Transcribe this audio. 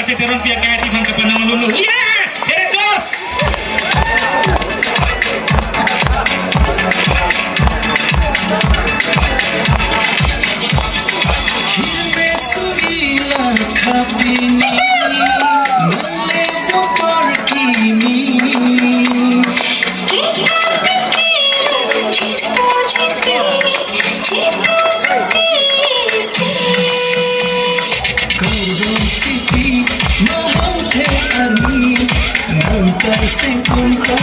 Kache Teronpi kayak di bangka panang lulu. Yeah, here it goes. Hirme surila kapini, male bokor kimi. Mahal te armi, nangkar se kunta